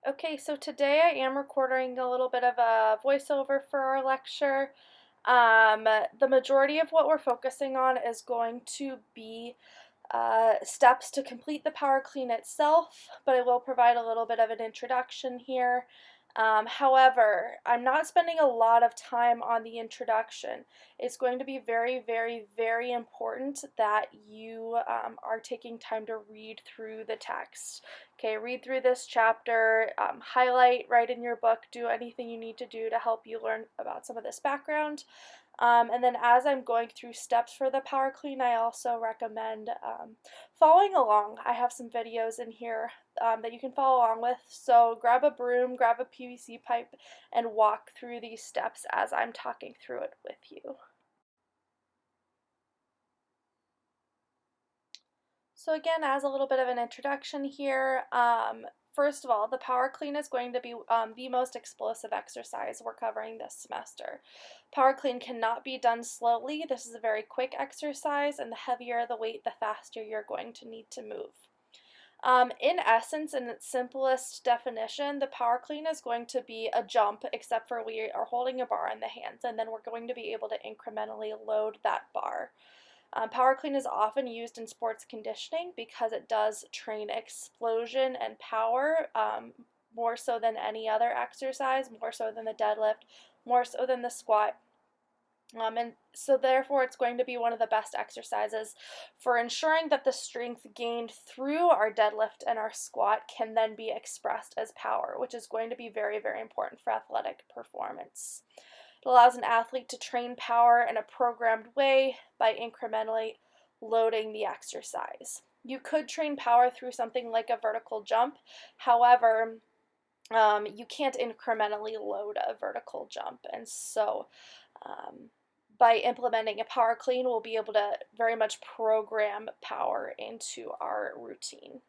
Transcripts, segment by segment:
Okay, so today I am recording a little bit of a voiceover for our lecture. The majority of what we're focusing on is going to be steps to complete the power clean itself, but I will provide a little bit of an introduction here. However, I'm not spending a lot of time on the introduction. It's going to be very, very, very important that you are taking time to read through the text. Okay, read through this chapter, highlight, write in your book, do anything you need to do to help you learn about some of this background. And then as I'm going through steps for the power clean, I also recommend following along. I have some videos in here that you can follow along with. So grab a broom, grab a PVC pipe, and walk through these steps as I'm talking through it with you. So again, as a little bit of an introduction here, first of all, the power clean is going to be the most explosive exercise we're covering this semester. Power clean cannot be done slowly. This is a very quick exercise, and the heavier the weight, the faster you're going to need to move. In essence, in its simplest definition, the power clean is going to be a jump, except for we are holding a bar in the hands, and then we're going to be able to incrementally load that bar. Power clean is often used in sports conditioning because it does train explosion and power more so than any other exercise, more so than the deadlift, more so than the squat. And so therefore it's going to be one of the best exercises for ensuring that the strength gained through our deadlift and our squat can then be expressed as power, which is going to be very, very important for athletic performance. It allows an athlete to train power in a programmed way by incrementally loading the exercise. You could train power through something like a vertical jump. However, you can't incrementally load a vertical jump. And so by implementing a power clean, we'll be able to very much program power into our routine.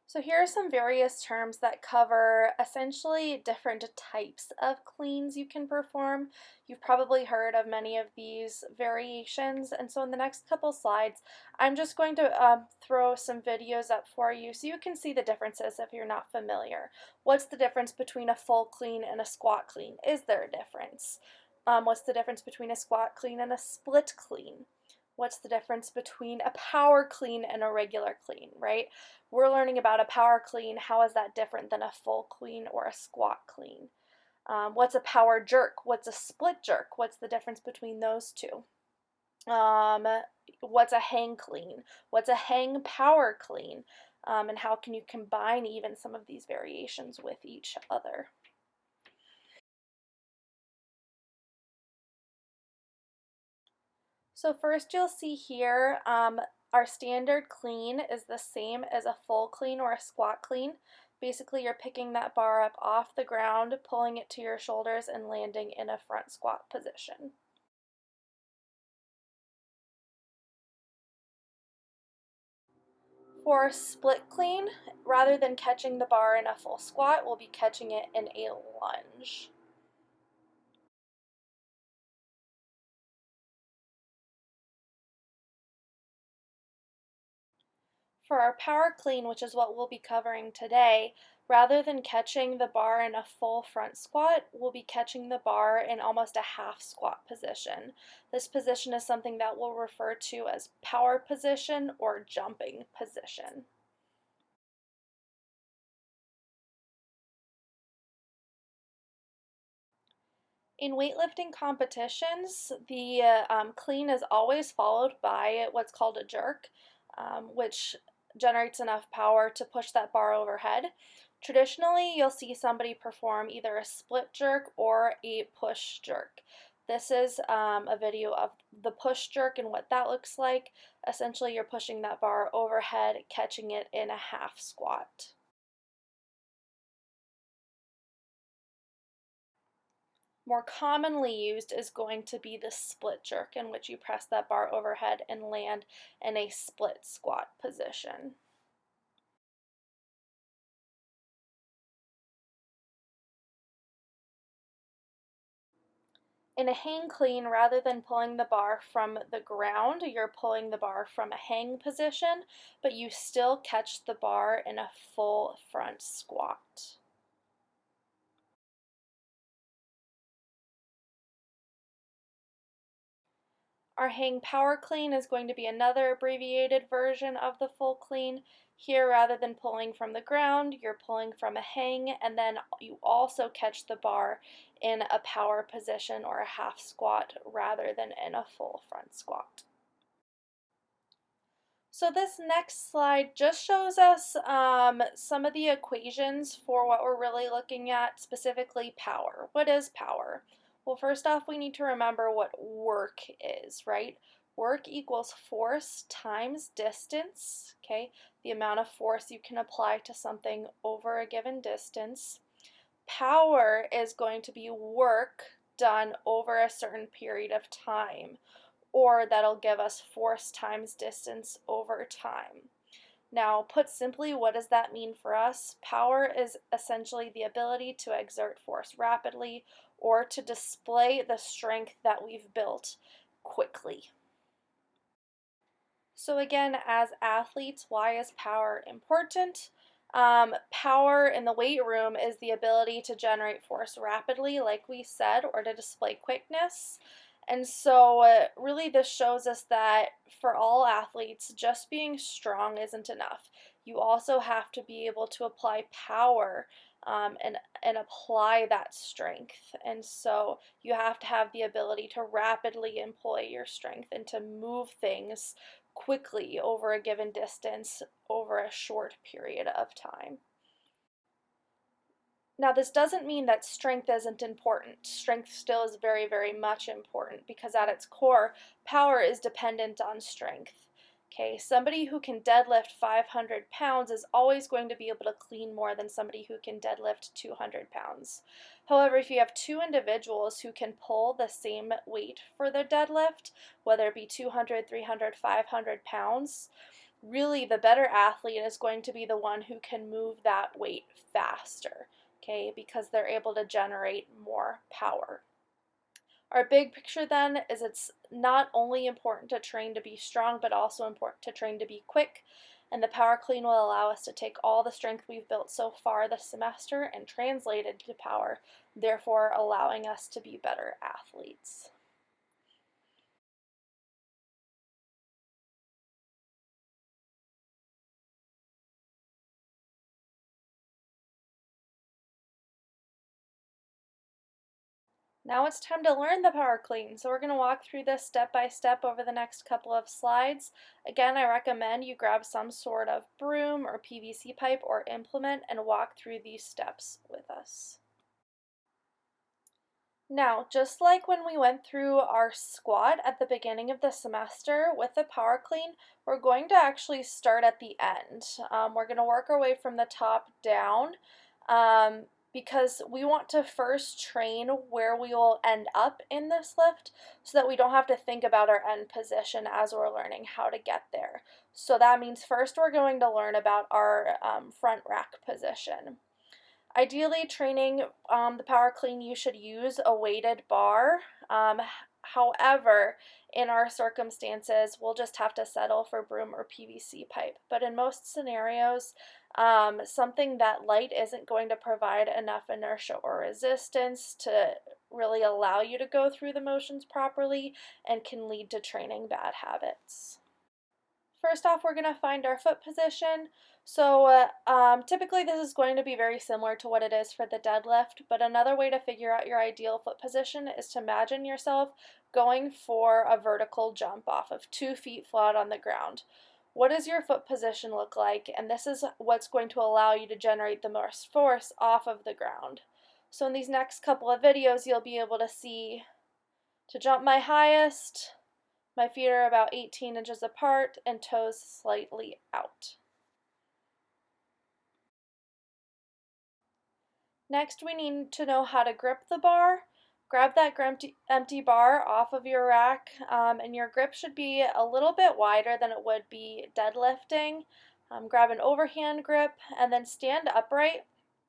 So here are some various terms that cover essentially different types of cleans you can perform. You've probably heard of many of these variations, and so in the next couple slides, I'm just going to throw some videos up for you so you can see the differences if you're not familiar. What's the difference between a full clean and a squat clean? Is there a difference? What's the difference between a squat clean and a split clean? What's the difference between a power clean and a regular clean, right? We're learning about a power clean. How is that different than a full clean or a squat clean? What's a power jerk? What's a split jerk? What's the difference between those two? What's a hang clean? What's a hang power clean? And how can you combine even some of these variations with each other? So first you'll see here our standard clean is the same as a full clean or a squat clean. Basically you're picking that bar up off the ground, pulling it to your shoulders, and landing in a front squat position. For a split clean, rather than catching the bar in a full squat, we'll be catching it in a lunge. For our power clean, which is what we'll be covering today, rather than catching the bar in a full front squat, we'll be catching the bar in almost a half squat position. This position is something that we'll refer to as power position or jumping position. In weightlifting competitions, the clean is always followed by what's called a jerk, which generates enough power to push that bar overhead. Traditionally, you'll see somebody perform either a split jerk or a push jerk. This is a video of the push jerk and what that looks like. Essentially, you're pushing that bar overhead, catching it in a half squat. More commonly used is going to be the split jerk, in which you press that bar overhead and land in a split squat position. In a hang clean, rather than pulling the bar from the ground, you're pulling the bar from a hang position, but you still catch the bar in a full front squat. Our hang power clean is going to be another abbreviated version of the full clean. Here, rather than pulling from the ground, you're pulling from a hang, and then you also catch the bar in a power position or a half squat rather than in a full front squat. So this next slide just shows us some of the equations for what we're really looking at, specifically power. What is power? Well, first off, we need to remember what work is, right? Work equals force times distance, okay? The amount of force you can apply to something over a given distance. Power is going to be work done over a certain period of time, or that'll give us force times distance over time. Now, put simply, what does that mean for us? Power is essentially the ability to exert force rapidly or to display the strength that we've built quickly. So again, as athletes, why is power important? Power in the weight room is the ability to generate force rapidly, like we said, or to display quickness. And so really this shows us that for all athletes, just being strong isn't enough. You also have to be able to apply power and apply that strength. And so you have to have the ability to rapidly employ your strength and to move things quickly over a given distance over a short period of time. Now, this doesn't mean that strength isn't important. Strength still is very, very much important because at its core, power is dependent on strength. Okay, somebody who can deadlift 500 pounds is always going to be able to clean more than somebody who can deadlift 200 pounds. However, if you have two individuals who can pull the same weight for their deadlift, whether it be 200, 300, 500 pounds, really the better athlete is going to be the one who can move that weight faster, okay, because they're able to generate more power. Our big picture then is it's not only important to train to be strong, but also important to train to be quick. And the power clean will allow us to take all the strength we've built so far this semester and translate it to power, therefore allowing us to be better athletes. Now it's time to learn the power clean. So we're going to walk through this step by step over the next couple of slides. Again, I recommend you grab some sort of broom or PVC pipe or implement and walk through these steps with us. Now, just like when we went through our squat at the beginning of the semester with the power clean, we're going to actually start at the end. We're going to work our way from the top down. Because we want to first train where we will end up in this lift so that we don't have to think about our end position as we're learning how to get there. So that means first we're going to learn about our front rack position. Ideally, training the power clean, you should use a weighted bar. However, in our circumstances, we'll just have to settle for broom or PVC pipe. But in most scenarios, something that light isn't going to provide enough inertia or resistance to really allow you to go through the motions properly and can lead to training bad habits. First off, we're going to find our foot position. So typically this is going to be very similar to what it is for the deadlift, but another way to figure out your ideal foot position is to imagine yourself going for a vertical jump off of 2 feet flat on the ground. What does your foot position look like? And this is what's going to allow you to generate the most force off of the ground. So in these next couple of videos, you'll be able to see to jump my highest, my feet are about 18 inches apart and toes slightly out. Next, we need to know how to grip the bar. Grab that empty bar off of your rack, and your grip should be a little bit wider than it would be deadlifting. Grab an overhand grip and then stand upright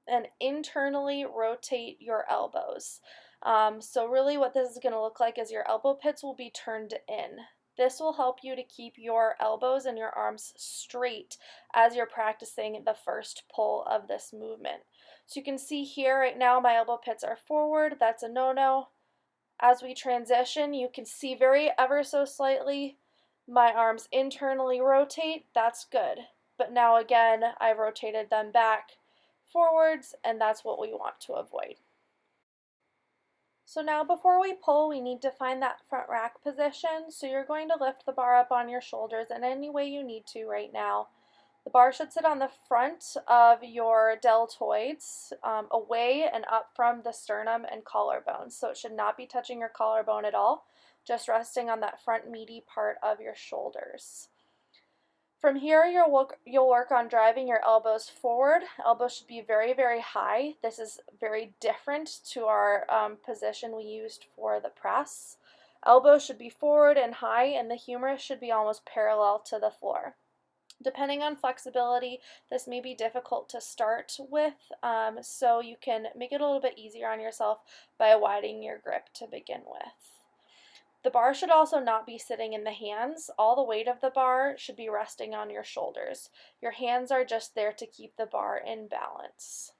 and internally rotate your elbows. So really what this is going to look like is your elbow pits will be turned in. This will help you to keep your elbows and your arms straight as you're practicing the first pull of this movement. So you can see here right now my elbow pits are forward. That's a no-no. As we transition, you can see very ever so slightly my arms internally rotate. That's good. But now again, I've rotated them back forwards, and that's what we want to avoid. So now before we pull, we need to find that front rack position. So you're going to lift the bar up on your shoulders in any way you need to right now. The bar should sit on the front of your deltoids, away and up from the sternum and collarbones. So it should not be touching your collarbone at all, just resting on that front meaty part of your shoulders. From here, you'll work on driving your elbows forward. Elbows should be very, very high. This is very different to our position we used for the press. Elbows should be forward and high, and the humerus should be almost parallel to the floor. Depending on flexibility, this may be difficult to start with, so you can make it a little bit easier on yourself by widening your grip to begin with. The bar should also not be sitting in the hands. All the weight of the bar should be resting on your shoulders. Your hands are just there to keep the bar in balance.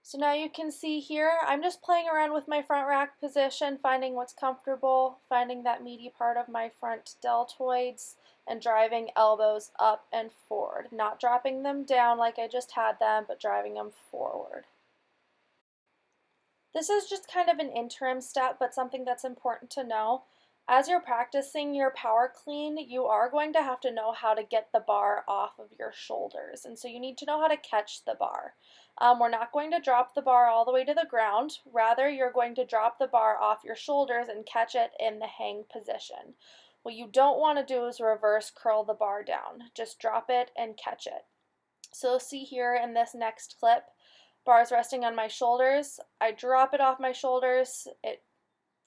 So now you can see here, I'm just playing around with my front rack position, finding what's comfortable, finding that meaty part of my front deltoids, and driving elbows up and forward. Not dropping them down like I just had them, but driving them forward. This is just kind of an interim step, but something that's important to know. As you're practicing your power clean, you are going to have to know how to get the bar off of your shoulders, and so you need to know how to catch the bar. We're not going to drop the bar all the way to the ground. Rather, you're going to drop the bar off your shoulders and catch it in the hang position. What you don't want to do is reverse curl the bar down. Just drop it and catch it. So see here in this next clip, bar's resting on my shoulders. I drop it off my shoulders. It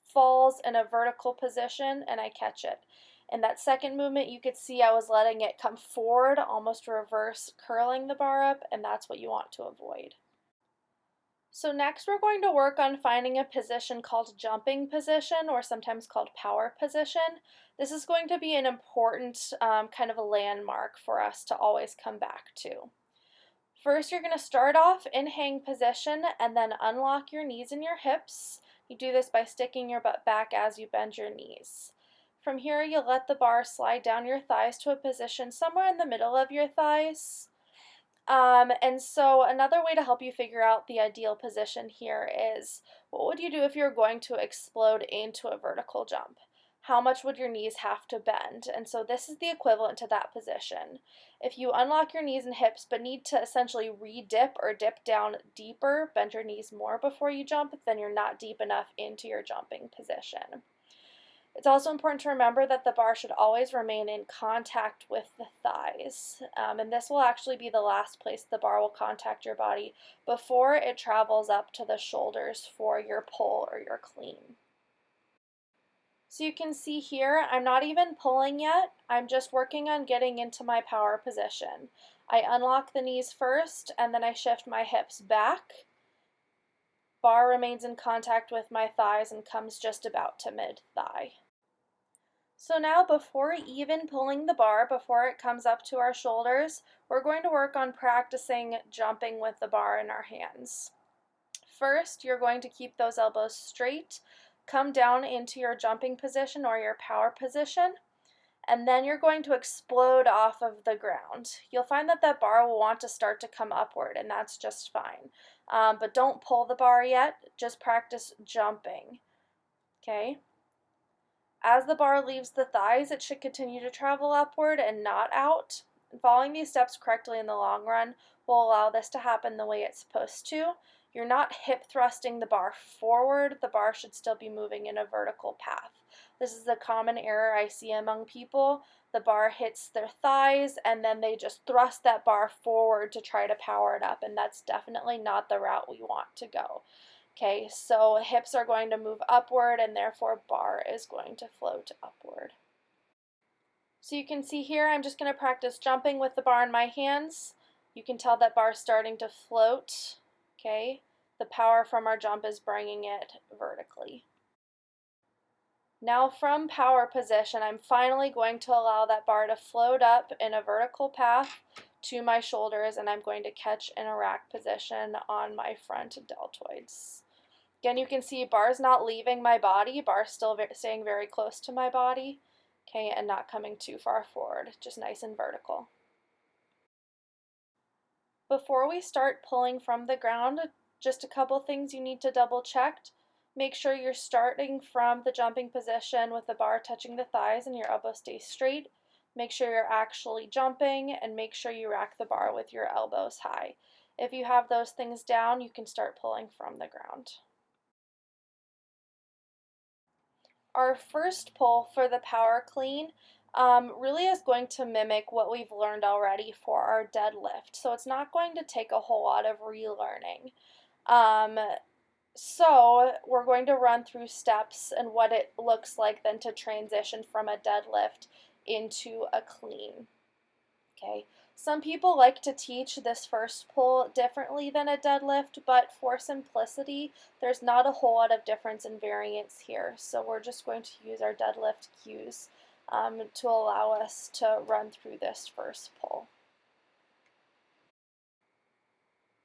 falls in a vertical position and I catch it. In that second movement, you could see I was letting it come forward, almost reverse curling the bar up, and that's what you want to avoid. So next we're going to work on finding a position called jumping position, or sometimes called power position. This is going to be an important kind of a landmark for us to always come back to. First, you're going to start off in hang position and then unlock your knees and your hips. You do this by sticking your butt back as you bend your knees. From here, you'll let the bar slide down your thighs to a position somewhere in the middle of your thighs. And so another way to help you figure out the ideal position here is, what would you do if you're going to explode into a vertical jump? How much would your knees have to bend? And so this is the equivalent to that position. If you unlock your knees and hips but need to essentially re-dip or dip down deeper, bend your knees more before you jump, then you're not deep enough into your jumping position. It's also important to remember that the bar should always remain in contact with the thighs, and this will actually be the last place the bar will contact your body before it travels up to the shoulders for your pull or your clean. So you can see here, I'm not even pulling yet, I'm just working on getting into my power position. I unlock the knees first, and then I shift my hips back. Bar remains in contact with my thighs and comes just about to mid-thigh. So now, before even pulling the bar, before it comes up to our shoulders, we're going to work on practicing jumping with the bar in our hands. First, you're going to keep those elbows straight, come down into your jumping position or your power position, and then you're going to explode off of the ground. You'll find that that bar will want to start to come upward, and that's just fine. But don't pull the bar yet, just practice jumping. Okay? As the bar leaves the thighs, it should continue to travel upward and not out. And following these steps correctly in the long run will allow this to happen the way it's supposed to. You're not hip thrusting the bar forward. The bar should still be moving in a vertical path. This is a common error I see among people. The bar hits their thighs and then they just thrust that bar forward to try to power it up, and that's definitely not the route we want to go. Okay, so hips are going to move upward and therefore bar is going to float upward. So you can see here I'm just going to practice jumping with the bar in my hands. You can tell that bar is starting to float, okay? The power from our jump is bringing it vertically. Now from power position, I'm finally going to allow that bar to float up in a vertical path to my shoulders, and I'm going to catch in a rack position on my front deltoids. Again, you can see bar's not leaving my body, bar's still staying very close to my body, okay, and not coming too far forward, just nice and vertical. Before we start pulling from the ground, just a couple things you need to double check. Make sure you're starting from the jumping position with the bar touching the thighs and your elbow stays straight. Make sure you're actually jumping, and make sure you rack the bar with your elbows high. If you have those things down, you can start pulling from the ground. Our first pull for the power clean really is going to mimic what we've learned already for our deadlift. So it's not going to take a whole lot of relearning. So we're going to run through steps and what it looks like then to transition from a deadlift into a clean. Okay. Some people like to teach this first pull differently than a deadlift, but for simplicity, there's not a whole lot of difference in variance here. So we're just going to use our deadlift cues to allow us to run through this first pull.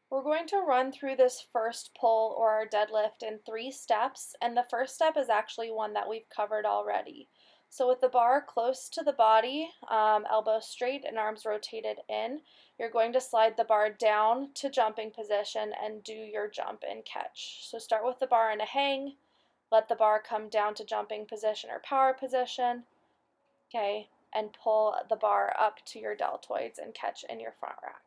We're going to run through this first pull or our deadlift in 3 steps, and the first step is actually one that we've covered already. So with the bar close to the body, elbows straight and arms rotated in, you're going to slide the bar down to jumping position and do your jump and catch. So start with the bar in a hang, let the bar come down to jumping position or power position, okay, and pull the bar up to your deltoids and catch in your front rack.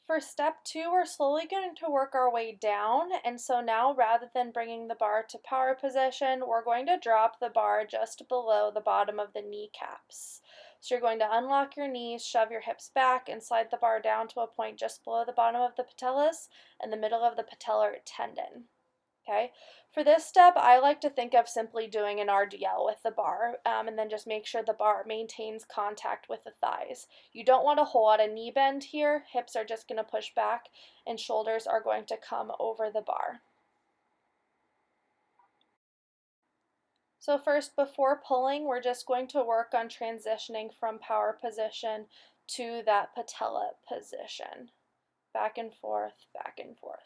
For step 2, we're slowly going to work our way down, and so now rather than bringing the bar to power position, we're going to drop the bar just below the bottom of the kneecaps. So you're going to unlock your knees, shove your hips back, and slide the bar down to a point just below the bottom of the patellas and the middle of the patellar tendon. Okay, for this step, I like to think of simply doing an RDL with the bar, and then just make sure the bar maintains contact with the thighs. You don't want a whole lot of knee bend here. Hips are just going to push back, and shoulders are going to come over the bar. So first, before pulling, we're just going to work on transitioning from power position to that patella position. Back and forth, back and forth.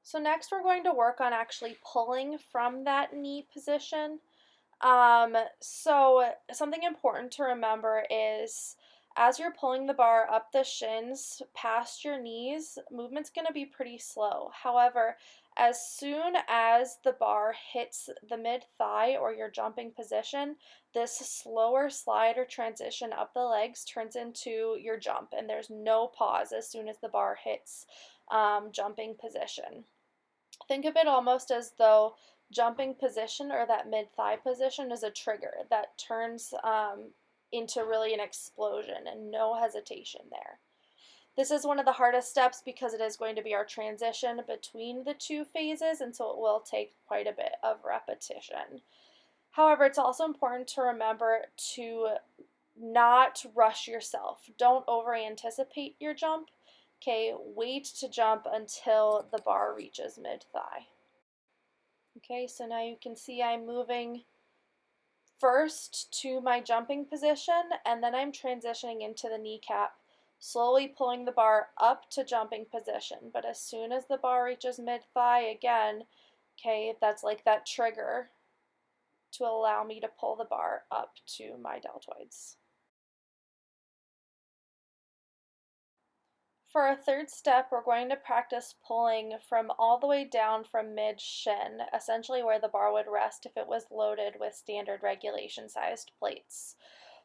So next we're going to work on actually pulling from that knee position. So something important to remember is as you're pulling the bar up the shins past your knees, movement's going to be pretty slow. However, as soon as the bar hits the mid-thigh or your jumping position, this slower slide or transition up the legs turns into your jump, and there's no pause as soon as the bar hits jumping position. Think of it almost as though jumping position or that mid-thigh position is a trigger that turns into really an explosion and no hesitation there. This is one of the hardest steps because it is going to be our transition between the 2 phases, and so it will take quite a bit of repetition. However, it's also important to remember to not rush yourself. Don't over-anticipate your jump. Okay, wait to jump until the bar reaches mid-thigh. Okay, so now you can see I'm moving first to my jumping position, and then I'm transitioning into the kneecap, slowly pulling the bar up to jumping position. But as soon as the bar reaches mid-thigh again, okay, that's like that trigger to allow me to pull the bar up to my deltoids. For our third step, we're going to practice pulling from all the way down from mid-shin, essentially where the bar would rest if it was loaded with standard regulation-sized plates.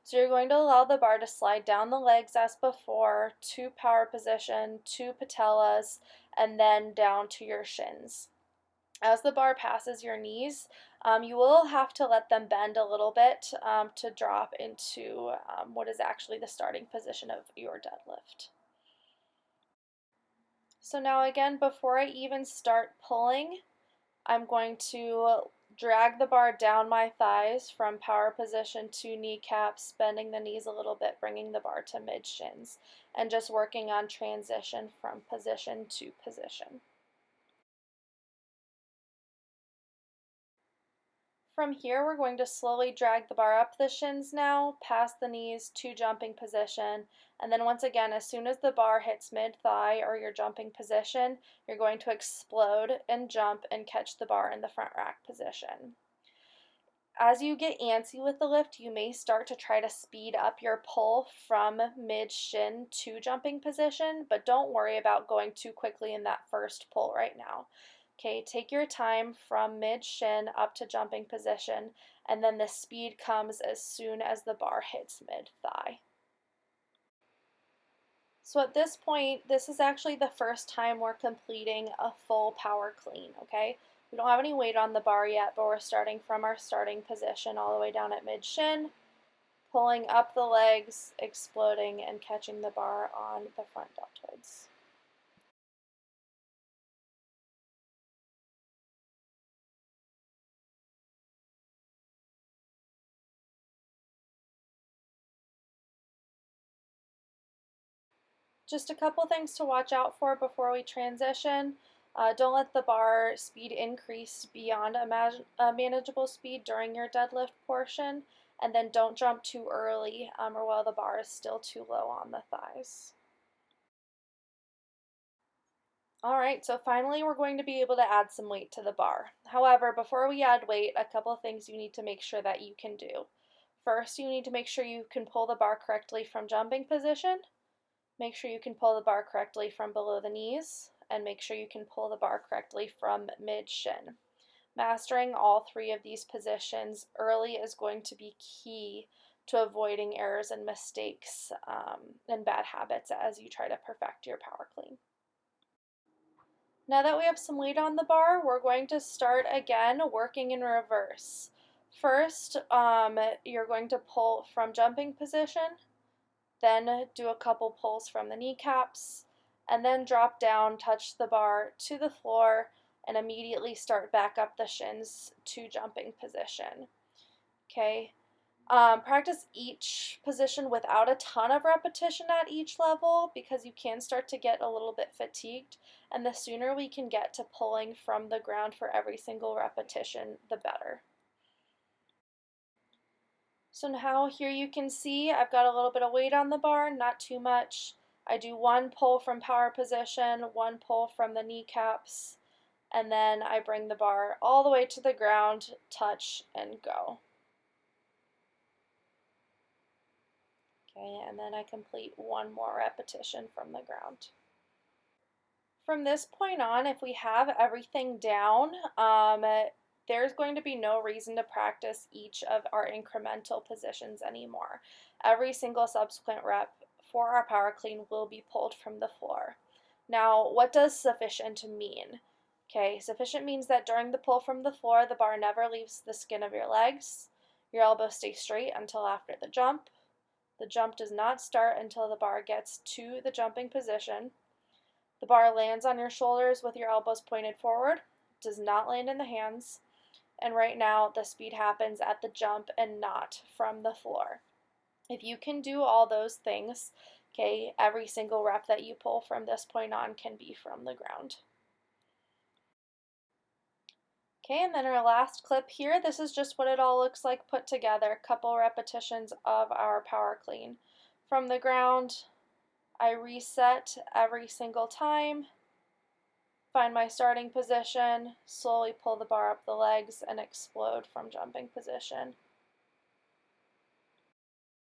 So you're going to allow the bar to slide down the legs as before, to power position, to patellas, and then down to your shins. As the bar passes your knees, you will have to let them bend a little bit to drop into what is actually the starting position of your deadlift. So now again, before I even start pulling, I'm going to drag the bar down my thighs from power position to kneecaps, bending the knees a little bit, bringing the bar to mid shins, and just working on transition from position to position. From here, we're going to slowly drag the bar up the shins now, past the knees to jumping position, and then once again, as soon as the bar hits mid-thigh or your jumping position, you're going to explode and jump and catch the bar in the front rack position. As you get antsy with the lift, you may start to try to speed up your pull from mid-shin to jumping position, but don't worry about going too quickly in that first pull right now. Okay, take your time from mid-shin up to jumping position, and then the speed comes as soon as the bar hits mid-thigh. So at this point, this is actually the first time we're completing a full power clean, okay? We don't have any weight on the bar yet, but we're starting from our starting position all the way down at mid-shin, pulling up the legs, exploding, and catching the bar on the front deltoids. Just a couple things to watch out for before we transition. Don't let the bar speed increase beyond a manageable speed during your deadlift portion, and then don't jump too early or while the bar is still too low on the thighs. Alright, so finally we're going to be able to add some weight to the bar. However, before we add weight, a couple of things you need to make sure that you can do. First, you need to make sure you can pull the bar correctly from jumping position. Make sure you can pull the bar correctly from below the knees, and make sure you can pull the bar correctly from mid-shin. Mastering all three of these positions early is going to be key to avoiding errors and mistakes and bad habits as you try to perfect your power clean. Now that we have some weight on the bar, we're going to start again working in reverse. First, you're going to pull from jumping position, then do a couple pulls from the kneecaps, and then drop down, touch the bar to the floor, and immediately start back up the shins to jumping position. Okay. Practice each position without a ton of repetition at each level because you can start to get a little bit fatigued, and the sooner we can get to pulling from the ground for every single repetition, the better. So now here you can see I've got a little bit of weight on the bar, not too much. I do one pull from power position, one pull from the kneecaps, and then I bring the bar all the way to the ground, touch, and go. Okay, and then I complete one more repetition from the ground. From this point on, if we have everything down, there's going to be no reason to practice each of our incremental positions anymore. Every single subsequent rep for our power clean will be pulled from the floor. Now, what does sufficient mean? Okay, sufficient means that during the pull from the floor, the bar never leaves the skin of your legs. Your elbows stay straight until after the jump. The jump does not start until the bar gets to the jumping position. The bar lands on your shoulders with your elbows pointed forward, does not land in the hands, and right now the speed happens at the jump and not from the floor. If you can do all those things, okay, every single rep that you pull from this point on can be from the ground. Okay, and then our last clip here, this is just what it all looks like put together. A couple repetitions of our power clean. From the ground, I reset every single time, find my starting position, slowly pull the bar up the legs, and explode from jumping position.